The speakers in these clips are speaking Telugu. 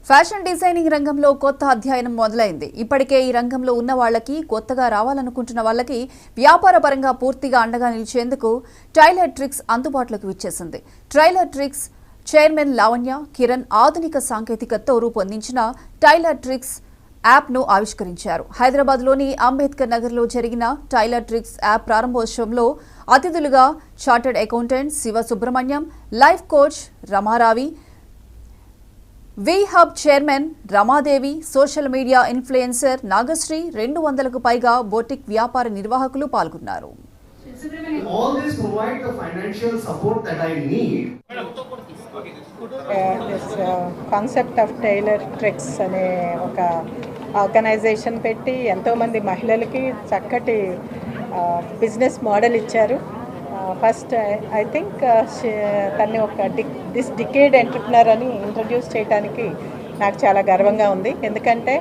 ఫ్యాషన్ డిజైనింగ్ రంగంలో కొత్త అధ్యయనం మొదలైంది. ఇప్పటికే ఈ రంగంలో ఉన్న వాళ్ళకి, కొత్తగా రావాలనుకుంటున్న వాళ్ళకి వ్యాపార పరంగా పూర్తిగా అండగా నిలిచేందుకు టైలర్ ట్రిక్స్ అందుబాటులోకి వచ్చేసింది. Tailor tricks chairman Lavanya Kiran ఆధునిక సాంకేతికతతో రూపొందించిన టైలర్ ట్రిక్స్ యాప్ను ఆవిష్కరించారు. హైదరాబాద్లోని అంబేద్కర్ నగర్లో జరిగిన టైలర్ ట్రిక్స్ యాప్ ప్రారంభోత్సవంలో అతిథులుగా chartered accountant Shiva Subrahmanyam, life coach Ramaravi, వి hub chairman Ramadevi, social media influencer Nagasri, 200కు పైగా బొటిక్ వ్యాపార నిర్వాహకులు పాల్గొన్నారు. All this provide the financial support that I need. This concept of tailor tricks అనే ఒక ఆర్గనైజేషన్ పెట్టి ఎంతోమంది మహిళలకి చక్కటి బిజినెస్ మోడల్ ఇచ్చారు. ఫస్ట్ ఐ థింక్ తన్ని ఒక డికేడ్ ఎంటర్ప్రినర్ అని ఇంట్రడ్యూస్ చేయడానికి నాకు చాలా గర్వంగా ఉంది. ఎందుకంటే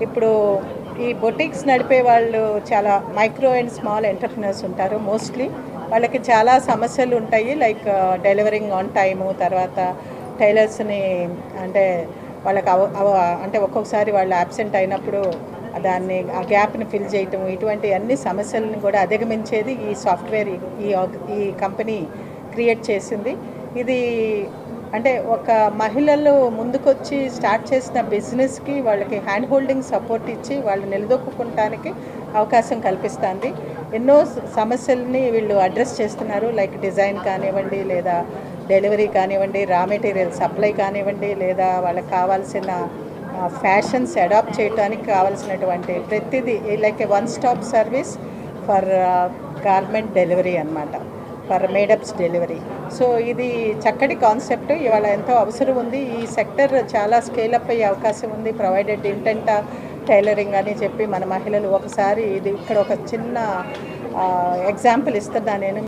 ఇప్పుడు ఈ బొటిక్స్ నడిపే వాళ్ళు చాలా మైక్రో అండ్ స్మాల్ ఎంటర్ప్రినర్స్ ఉంటారు. మోస్ట్లీ వాళ్ళకి చాలా సమస్యలు ఉంటాయి, లైక్ డెలివరింగ్ ఆన్ టైము, తర్వాత టైలర్స్ని అంటే వాళ్ళకి అంటే ఒక్కొక్కసారి వాళ్ళు అబ్సెంట్ అయినప్పుడు దాన్ని ఆ గ్యాప్ని ఫిల్ చేయటం, ఇటువంటి అన్ని సమస్యలను కూడా అధిగమించేది ఈ సాఫ్ట్వేర్ ఈ కంపెనీ క్రియేట్ చేసింది. ఇది అంటే ఒక మహిళలు ముందుకొచ్చి స్టార్ట్ చేసిన బిజినెస్కి వాళ్ళకి హ్యాండ్ హోల్డింగ్ సపోర్ట్ ఇచ్చి వాళ్ళు నిలదొక్కుకోవడానికి అవకాశం కల్పిస్తుంది. ఎన్నో సమస్యల్ని వీళ్ళు అడ్రస్ చేస్తున్నారు, లైక్ డిజైన్ కానివ్వండి, లేదా డెలివరీ కానివ్వండి, రా మెటీరియల్ సప్లై కానివ్వండి, లేదా వాళ్ళకి కావాల్సిన ఫ్యాషన్స్ అడాప్ట్ చేయడానికి కావాల్సినటువంటి ప్రతిదీ like A one stop service for garment delivery అన్నమాట, ఫర్ మేడప్స్ డెలివరీ. సో ఇది చక్కటి కాన్సెప్ట్, ఇవాళ ఎంతో అవసరం ఉంది. ఈ సెక్టర్ చాలా స్కేలప్ అయ్యే అవకాశం ఉంది, ప్రొవైడెడ్ ఇంటెంట్ టైలరింగ్ అని చెప్పి మన మహిళలు ఒకసారి ఇది ఇక్కడ ఒక చిన్న ఎగ్జాంపుల్ ఇస్తున్నా నేను.